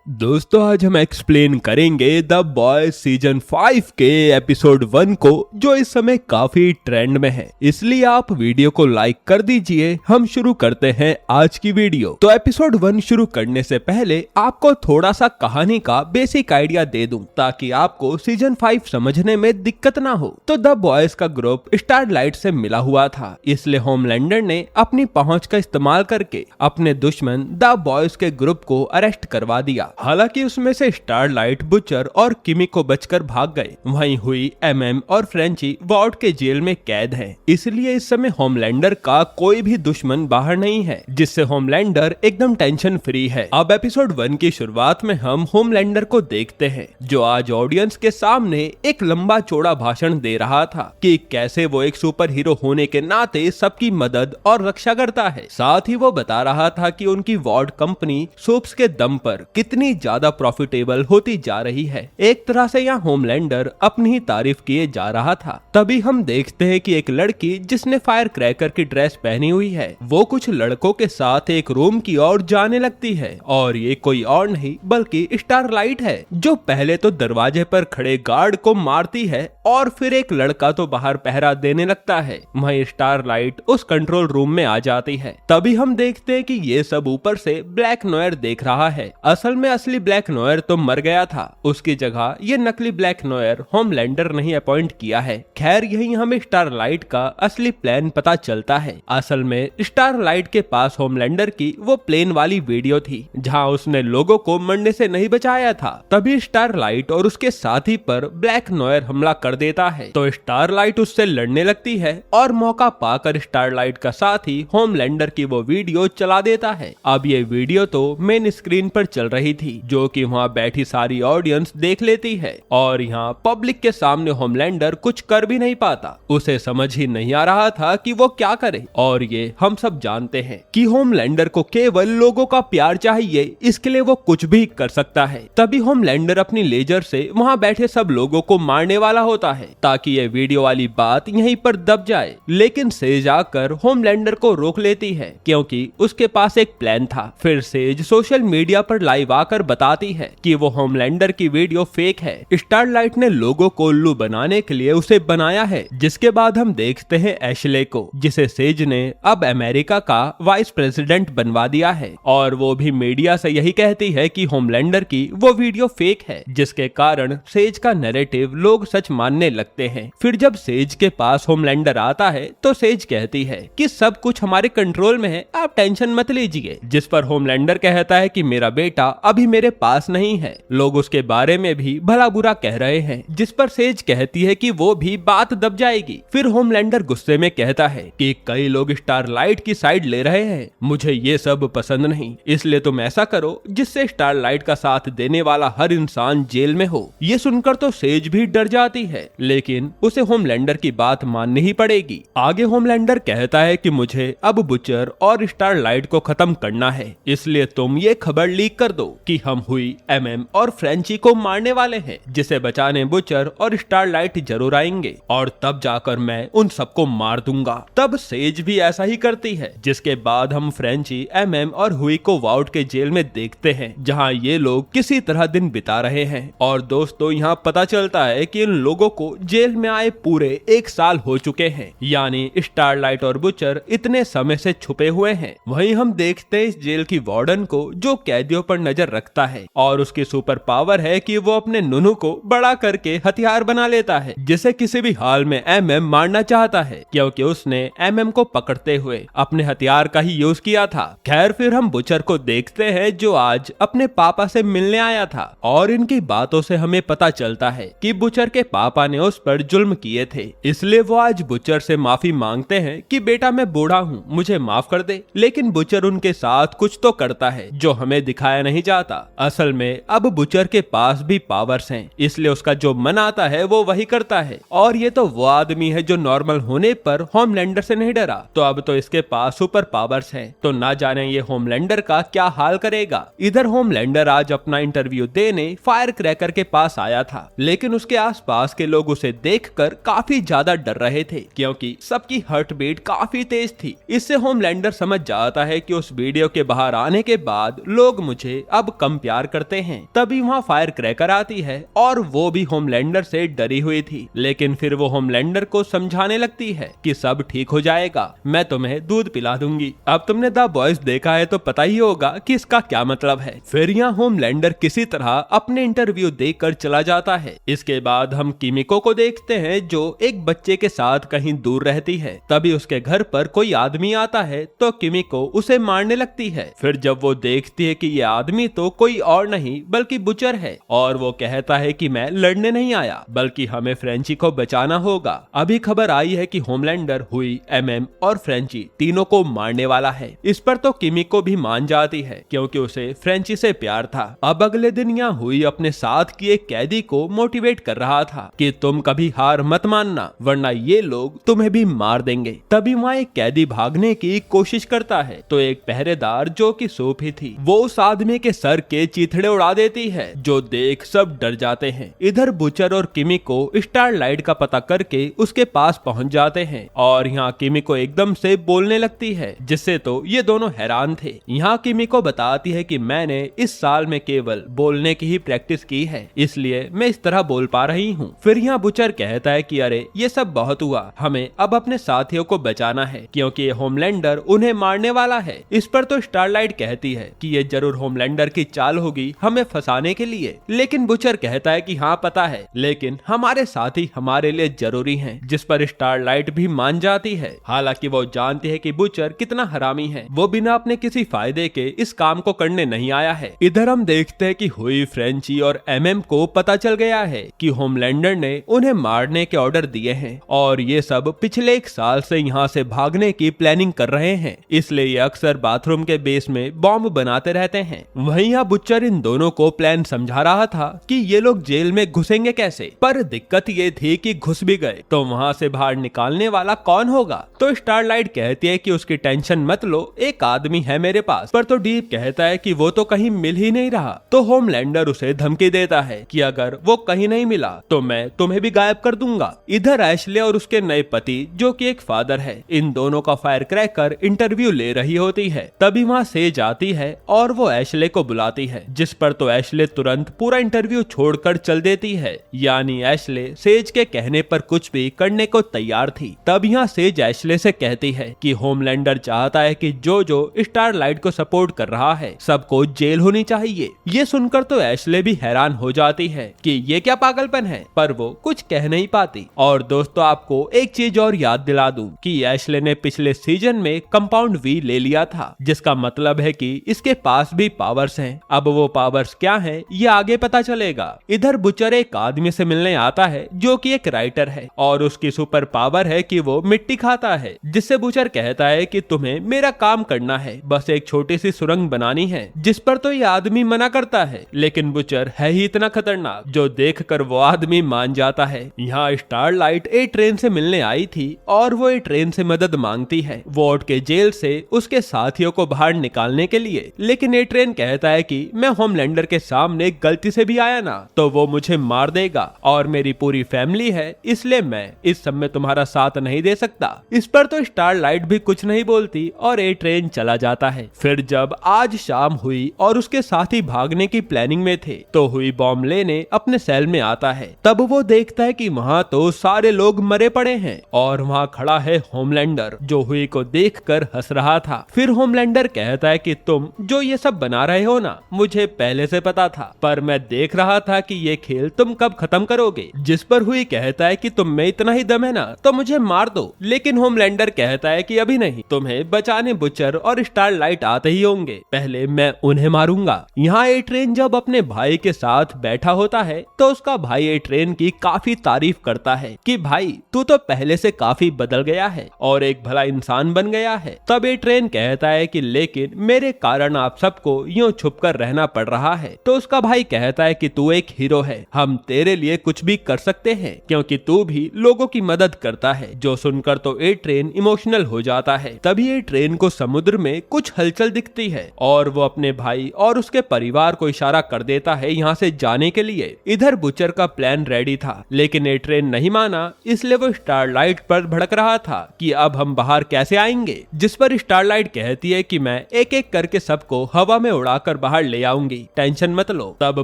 दोस्तों आज हम एक्सप्लेन करेंगे द बॉयज सीजन 5 के एपिसोड 1 को, जो इस समय काफी ट्रेंड में है। इसलिए आप वीडियो को लाइक कर दीजिए। हम शुरू करते हैं आज की वीडियो। तो एपिसोड 1 शुरू करने से पहले आपको थोड़ा सा कहानी का बेसिक आइडिया दे दूं, ताकि आपको सीजन 5 समझने में दिक्कत ना हो। तो द बॉयज का ग्रुप स्टारलाइट से मिला हुआ था, इसलिए होमलैंडर ने अपनी पहुंच का इस्तेमाल करके अपने दुश्मन द बॉयज के ग्रुप को अरेस्ट करवा दिया। हालांकि उसमें से स्टारलाइट, बुचर और किमिको बचकर भाग गए। वहीं हुई, एमएम और फ्रेंची वार्ड के जेल में कैद हैं। इसलिए इस समय होमलैंडर का कोई भी दुश्मन बाहर नहीं है, जिससे होमलैंडर एकदम टेंशन फ्री है। अब एपिसोड 1 की शुरुआत में हम होमलैंडर को देखते हैं, जो आज ऑडियंस के सामने एक लंबा चौड़ा भाषण दे रहा था कि कैसे वो एक सुपर हीरो होने के नाते सबकी मदद और रक्षा करता है। साथ ही वो बता रहा था कि उनकी वार्ड कंपनी सोप्स के दम पर कितनी ज्यादा प्रॉफिटेबल होती जा रही है। एक तरह से यहाँ होमलैंडर अपनी ही तारीफ किए जा रहा था। तभी हम देखते हैं कि एक लड़की जिसने फायर क्रैकर की ड्रेस पहनी हुई है, वो कुछ लड़कों के साथ एक रूम की ओर जाने लगती है। और ये कोई और नहीं बल्कि स्टारलाइट है, जो पहले तो दरवाजे पर खड़े गार्ड को मारती है और फिर एक लड़का तो बाहर पहरा देने लगता है। वहीं स्टारलाइट उस कंट्रोल रूम में आ जाती है। तभी हम देखते हैं कि ये सब ऊपर से ब्लैक नोयर देख रहा है। असल में असली ब्लैक नोयर तो मर गया था, उसकी जगह ये नकली ब्लैक नोयर होमलैंडर नहीं अपॉइंट किया है। खैर यही हमें स्टारलाइट का असली प्लान पता चलता है। असल में स्टारलाइट के पास होमलैंडर की वो प्लेन वाली वीडियो थी, जहां उसने लोगों को मरने से नहीं बचाया था। तभी स्टारलाइट और उसके साथी पर ब्लैक नोयर हमला कर देता है, तो स्टारलाइट उससे लड़ने लगती है और मौका पाकर स्टारलाइट का साथी होमलैंडर की वो वीडियो चला देता है। अब ये वीडियो तो मेन स्क्रीन पर चल रही थी, जो कि वहाँ बैठी सारी ऑडियंस देख लेती है। और यहाँ पब्लिक के सामने होमलैंडर कुछ कर भी नहीं पाता। उसे समझ ही नहीं आ रहा था कि वो क्या करे। और ये हम सब जानते हैं कि होमलैंडर को केवल लोगों का प्यार चाहिए, इसके लिए वो कुछ भी कर सकता है। तभी होमलैंडर अपनी लेजर से वहाँ बैठे सब लोगों को मारने वाला होता है, ताकि ये वीडियो वाली बात यहीं पर दब जाए। लेकिन सेज आकर होमलैंडर को रोक लेती है, क्योंकि उसके पास एक प्लान था। फिर सेज सोशल मीडिया पर लाइव आकर बताती है कि वो होमलैंडर की वीडियो फेक है। स्टारलाइट ने लोगों को उल्लू बनाने के लिए उसे बनाया है। जिसके बाद हम देखते हैं एशले को, जिसे सेज ने अब अमेरिका का वाइस प्रेसिडेंट बनवा दिया है। और वो भी मीडिया से यही कहती है कि होमलैंडर की वो वीडियो फेक है, जिसके कारण सेज का नैरेटिव लोग सच मानने लगते हैं। फिर जब सेज के पास होमलैंडर आता है, तो सेज कहती है कि सब कुछ हमारे कंट्रोल में है, आप टेंशन मत लीजिए। जिस पर होमलैंडर कहता है कि मेरा बेटा अभी मेरे पास नहीं है, लोग उसके बारे में भी भला बुरा कह रहे हैं। जिस पर सेज कहती है कि वो भी बात दब जाएगी। फिर होमलैंडर गुस्से में कहता है कि कई लोग स्टारलाइट की साइड ले रहे हैं, मुझे ये सब पसंद नहीं, इसलिए तुम ऐसा करो जिससे स्टारलाइट का साथ देने वाला हर इंसान जेल में हो। ये सुनकर तो सेज भी डर जाती है, लेकिन उसे होमलैंडर की बात माननी ही पड़ेगी। आगे होमलैंडर कहता है कि मुझे अब बुचर और स्टारलाइट को खत्म करना है, इसलिए तुम ये खबर लीक कर दो कि हम हुई, एमएम और फ्रेंची को मारने वाले हैं, जिसे बचाने बुचर और स्टारलाइट जरूर आएंगे, और तब जाकर मैं उन सबको मार दूंगा। तब सेज भी ऐसा ही करती है। जिसके बाद हम फ्रेंची, एमएम और हुई को वाउट के जेल में देखते हैं, जहां ये लोग किसी तरह दिन बिता रहे हैं। और दोस्तों यहाँ पता चलता है कि इन लोगों को जेल में आए पूरे 1 साल हो चुके हैं, यानी स्टारलाइट और बुचर इतने समय से छुपे हुए हैं। वहीं हम देखते हैं इस जेल की वार्डन को, जो कैदियों पर नजर रखता है, और उसकी सुपर पावर है कि वो अपने नुनू को बड़ा करके हथियार बना लेता है, जिसे किसी भी हाल में एमएम मारना चाहता है, क्योंकि उसने एमएम को पकड़ते हुए अपने हथियार का ही यूज किया था। खैर फिर हम बुचर को देखते हैं, जो आज अपने पापा से मिलने आया था। और इनकी बातों से हमें पता चलता है कि बुचर के पापा ने उस पर जुल्म किए थे, इसलिए वो आज बुचर से माफी मांगते हैं कि बेटा मैं बूढ़ा हूँ, मुझे माफ कर दे। लेकिन बुचर उनके साथ कुछ तो करता है जो हमें दिखाया नहीं जाता। असल में अब बुचर के पास भी पावर्स हैं, इसलिए उसका जो मन आता है वो वही करता है। और ये तो वो आदमी है जो नॉर्मल होने पर होमलैंडर से नहीं डरा, तो अब तो इसके पास सुपर पावर्स हैं, तो ना जाने ये होमलैंडर का क्या हाल करेगा। इधर होमलैंडर आज अपना इंटरव्यू देने फायर क्रैकर के पास आया था, लेकिन उसके आसपास के लोग उसे देखकर काफी ज्यादा डर रहे थे, क्योंकि सबकी हार्ट बीट काफी तेज थी। इससे होमलैंडर समझ जाता है कि उस वीडियो के बाहर आने के बाद लोग मुझे अब अब कम प्यार करते हैं। तभी वहाँ फायर क्रैकर आती है और वो भी होमलैंडर से डरी हुई थी, लेकिन फिर वो होमलैंडर को समझाने लगती है कि सब ठीक हो जाएगा, मैं तुम्हें दूध पिला दूंगी। अब तुमने द बॉयज देखा है तो पता ही होगा कि इसका क्या मतलब है। फिर यहाँ होमलैंडर किसी तरह अपने इंटरव्यू देकर चला जाता है। इसके बाद हम किमिको को देखते हैं जो एक बच्चे के साथ कहीं दूर रहती है। तभी उसके घर पर कोई आदमी आता है तो किमिको उसे मारने लगती है। फिर जब वो देखती है कि ये आदमी तो कोई और नहीं बल्कि बुचर है और वो कहता है कि मैं लड़ने नहीं आया बल्कि हमें फ्रेंची को बचाना होगा। अभी खबर आई है कि होमलैंडर, हुई, एमएम और फ्रेंची तीनों को मारने वाला है। इस पर तो किमिको भी मान जाती है क्योंकि उसे फ्रेंची से प्यार था। अब अगले दिन यहाँ हुई अपने साथ की एक कैदी को मोटिवेट कर रहा था कि तुम कभी हार मत मानना वरना ये लोग तुम्हें भी मार देंगे। तभी वहाँ एक कैदी भागने की कोशिश करता है तो एक पहरेदार जो कि सोफी थी वो उस आदमी के सर के चीथड़े उड़ा देती है, जो देख सब डर जाते हैं। इधर बुचर और किमिको स्टारलाइट का पता करके उसके पास पहुंच जाते हैं और यहाँ किमिको एकदम से बोलने लगती है, जिससे तो ये दोनों हैरान थे। यहाँ किमिको बताती है कि मैंने इस साल में केवल बोलने की ही प्रैक्टिस की है, इसलिए मैं इस तरह बोल पा रही हूँ। फिर यहाँ बुचर कहता है कि अरे ये सब बहुत हुआ, हमें अब अपने साथियों को बचाना है क्योंकि ये होमलैंडर उन्हें मारने वाला है। इस पर तो स्टारलाइट कहती है कि ये जरूर होमलैंडर की चाल होगी हमें फंसाने के लिए, लेकिन बुचर कहता है कि हाँ पता है, लेकिन हमारे साथी हमारे लिए जरूरी हैं। जिस पर स्टारलाइट भी मान जाती है। हालांकि वो जानती है कि बुचर कितना हरामी है, वो बिना अपने किसी फायदे के इस काम को करने नहीं आया है। इधर हम देखते हैं कि हुई, फ्रेंची और एमएम को पता चल गया है कि होमलैंडर ने उन्हें मारने के ऑर्डर दिए हैं और ये सब पिछले 1 साल से यहाँ से भागने की प्लानिंग कर रहे हैं, इसलिए ये अक्सर बाथरूम के बेस में बॉम्ब बनाते रहते हैं। वहीं यहाँ बुचर इन दोनों को प्लान समझा रहा था कि ये लोग जेल में घुसेंगे कैसे, पर दिक्कत ये थी कि घुस भी गए तो वहाँ से बाहर निकालने वाला कौन होगा। तो स्टारलाइट कहती है कि उसकी टेंशन मत लो, एक आदमी है मेरे पास। पर तो डीप कहता है कि वो तो कहीं मिल ही नहीं रहा। तो होमलैंडर उसे धमकी देता है कि अगर वो कहीं नहीं मिला तो मैं तुम्हें भी गायब कर दूंगा। इधर एशले और उसके नए पति जो कि एक फादर है, इन दोनों का फायर क्रैकर इंटरव्यू ले रही होती है। तभी वहाँ सेज आती है और वो एशले को बुलाती है, जिस पर तो एशले तुरंत पूरा इंटरव्यू छोड़कर चल देती है। यानी एशले सेज के कहने पर कुछ भी करने को तैयार थी। तब यहाँ सेज एशले से कहती है कि होमलैंडर चाहता है कि जो स्टारलाइट को सपोर्ट कर रहा है सबको जेल होनी चाहिए। ये सुनकर तो एशले भी हैरान हो जाती है कि ये क्या पागलपन है, पर वो कुछ कह नहीं पाती। और दोस्तों आपको एक चीज और याद दिला दूं कि एशले ने पिछले सीजन में कंपाउंड वी ले लिया था, जिसका मतलब है कि इसके पास भी पावर्स हैं। अब वो पावर्स क्या हैं ये आगे पता चलेगा। इधर बुचर एक आदमी से मिलने आता है जो कि एक राइटर है और उसकी सुपर पावर है कि वो मिट्टी खाता है, जिससे बुचर कहता है कि तुम्हें मेरा काम करना है, बस एक छोटी सी सुरंग बनानी है। जिस पर तो ये आदमी मना करता है, लेकिन बुचर है ही इतना खतरनाक जो देखकर वो आदमी मान जाता है। यहाँ स्टारलाइट ए ट्रेन से मिलने आई थी और वो ए ट्रेन से मदद मांगती है वोट के जेल से उसके साथियों को बाहर निकालने के लिए, लेकिन ए ट्रेन कहता है कि मैं होमलैंडर के सामने गलती से भी आया ना तो वो मुझे मार देगा और मेरी पूरी फैमिली है, इसलिए मैं इस सब में तुम्हारा साथ नहीं दे सकता। इस पर तो स्टारलाइट भी कुछ नहीं बोलती और ए ट्रेन चला जाता है। फिर जब आज शाम हुई और उसके साथी भागने की प्लानिंग में थे तो हुई बॉम्ब लेने अपने सेल में आता है। तब वो देखता है कि वहाँ तो सारे लोग मरे पड़े हैं और वहाँ खड़ा है होमलैंडर जो हुई को देखकर हंस रहा था। फिर होमलैंडर कहता है कि तुम जो ये सब बना रहे हो ना, मुझे पहले से पता था, पर मैं देख रहा था कि ये खेल तुम कब खत्म करोगे। जिस पर हुई कहता है कि तुम में इतना ही दम है ना तो मुझे मार दो, लेकिन होमलैंडर कहता है कि अभी नहीं, तुम्हें बचाने बुचर और स्टारलाइट आते ही होंगे, पहले मैं उन्हें मारूंगा। यहाँ ए ट्रेन जब अपने भाई के साथ बैठा होता है तो उसका भाई ए ट्रेन की काफी तारीफ करता है कि भाई तू तो पहले से काफी बदल गया है और एक भला इंसान बन गया है। तब ए ट्रेन कहता है कि लेकिन मेरे कारण आप सबको यूं छुपकर रहना पड़ रहा है। तो उसका भाई कहता है कि तू एक हीरो है, हम तेरे लिए कुछ भी कर सकते हैं क्योंकि तू भी लोगों की मदद करता है। जो सुनकर तो ए ट्रेन इमोशनल हो जाता है। तभी ए ट्रेन को समुद्र में कुछ हलचल दिखती है और वो अपने भाई और उसके परिवार को इशारा कर देता है यहाँ से जाने के लिए। इधर बुचर का प्लान रेडी था, लेकिन ए ट्रेन नहीं माना, इसलिए वो स्टारलाइट पर भड़क रहा था कि अब हम बाहर कैसे आएंगे। जिस पर स्टारलाइट कहती है कि मैं एक एक करके सबको हवा में उड़ाकर बाहर ले आऊंगी, टेंशन मत लो। तब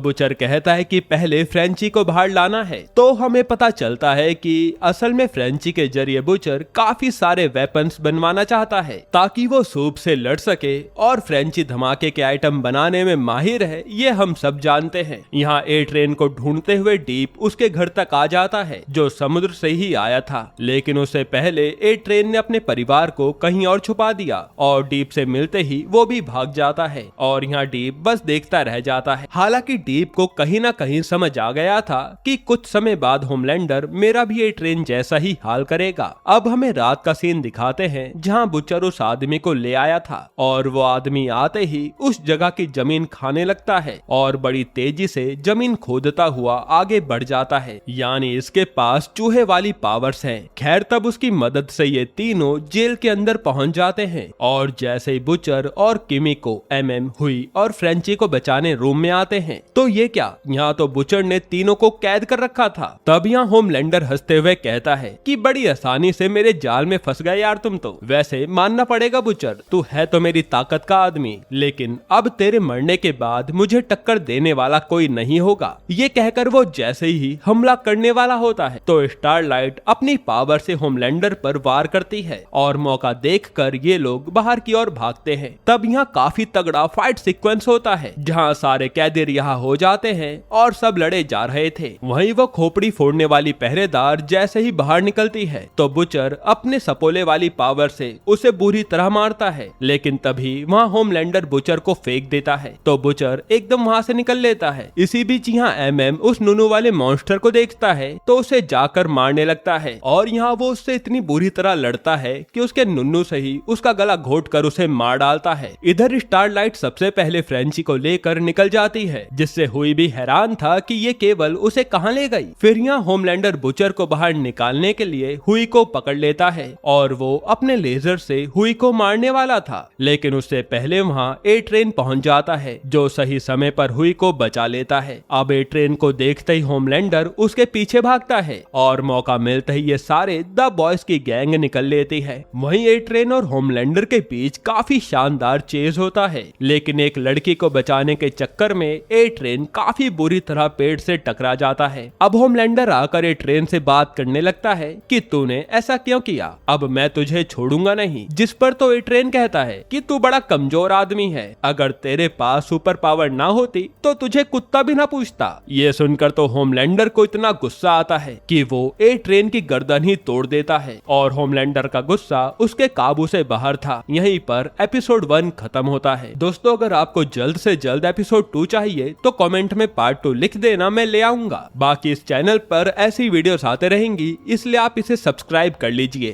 बुचर कहता है कि पहले फ्रेंची को बाहर लाना है। तो हमें पता चलता है कि असल में फ्रेंची के जरिए बुचर काफी सारे वेपन्स बनवाना चाहता है ताकि वो सूप से लड़ सके, और फ्रेंची धमाके के आइटम बनाने में माहिर है, ये हम सब जानते हैं। यहाँ ए ट्रेन को ढूंढते हुए डीप उसके घर तक आ जाता है जो समुद्र से ही आया था, लेकिन उससे पहले ए ट्रेन ने अपने परिवार को कहीं और छुपा दिया और डीप से मिलते ही वो भी भाग जाता है और यहाँ डीप बस देखता रह जाता है। हालांकि डीप को कहीं ना कहीं समझ आ गया था कि कुछ समय बाद होमलैंडर मेरा भी ये ट्रेन जैसा ही हाल करेगा। अब हमें रात का सीन दिखाते हैं जहाँ बुचर उस आदमी को ले आया था और वो आदमी आते ही उस जगह की जमीन खाने लगता है और बड़ी तेजी से जमीन खोदता हुआ आगे बढ़ जाता है, यानी इसके पास चूहे वाली पावर्स हैं। खैर तब उसकी मदद से ये तीनों जेल के अंदर पहुंच जाते हैं और जैसे ही बुचर और किमिको, एमएम, हुई और फ्रेंची को बचाने रूम में आते हैं तो ये क्या, यहाँ तो बुचर ने तीनों को कैद कर रखा था। तब यहाँ होमलैंडर हंसते हुए कहता है कि बड़ी आसानी से मेरे जाल में फंस गए यार तुम तो। वैसे मानना पड़ेगा बुचर, तू है तो मेरी ताकत का आदमी, लेकिन अब तेरे मरने के बाद मुझे टक्कर देने वाला कोई नहीं होगा। ये कहकर वो जैसे ही हमला करने वाला होता है तो स्टारलाइट अपनी पावर से होमलैंडर पर वार करती है और मौका देखकर ये लोग बाहर की ओर भागते हैं। तब यहाँ काफी तगड़ा फाइट सीक्वेंस होता है जहाँ सारे कैदी रिहा हो जाते हैं और सब लड़े जा रहे थे। वहीं वो खोपड़ी फोड़ने वाली पहरेदार जैसे ही बाहर निकलती है तो बुचर अपने सपोले वाली पावर से उसे बुरी तरह मारता है, लेकिन तभी वहाँ होमलैंडर बुचर को फेंक देता है तो बुचर एकदम वहाँ से निकल लेता है। इसी बीच यहाँ एमएम उस नुनू वाले मॉन्स्टर को देखता है तो उसे जाकर मारने लगता है और यहाँ वो उससे इतनी बुरी तरह लड़ता है कि उसके नुन्नू से ही उसका गला घोट कर उसे मार डालता है। इधर स्टारलाइट सबसे पहले फ्रेंची को लेकर निकल जाती है, जिससे हुई भी हैरान था कि ये केवल उसे कहाँ ले गई। फिर यहाँ होमलैंडर बुचर को बाहर निकालने के लिए हुई को पकड़ लेता है और वो अपने लेजर से हुई को मारने वाला था, लेकिन उससे पहले वहाँ ए ट्रेन पहुंच जाता है जो सही समय पर हुई को बचा लेता है। अब ए ट्रेन को देखते ही होमलैंडर उसके पीछे भागता है और मौका मिलते ही ये सारे द बॉयज की गैंग निकल लेती है। वहीं ए ट्रेन और होमलैंडर के बीच काफी शानदार चेज होता है, लेकिन एक लड़की को बचाने के चक्कर में ए ट्रेन काफी बुरी तरह पेड़ से टकरा जाता है। अब होमलैंडर आकर ए ट्रेन से बात करने लगता है कि तूने ऐसा क्यों किया, अब मैं तुझे छोड़ूंगा नहीं। जिस पर तो ए ट्रेन कहता है कि तू बड़ा कमजोर आदमी है, अगर तेरे पास सुपर पावर ना होती तो तुझे कुत्ता भी ना पूछता। ये सुनकर तो होमलैंडर को इतना गुस्सा आता है कि वो ए ट्रेन की गर्दन ही तोड़ देता है और होमलैंडर का गुस्सा उसके काबू से बाहर था। यहीं पर एपिसोड 1 खत्म होता है। दोस्तों अगर आपको जल्द से जल्द एपिसोड 2 चाहिए तो कमेंट में पार्ट 2 लिख देना, मैं ले आऊंगा। बाकी इस चैनल पर ऐसी वीडियोस आते रहेंगी, इसलिए आप इसे सब्सक्राइब कर लीजिए।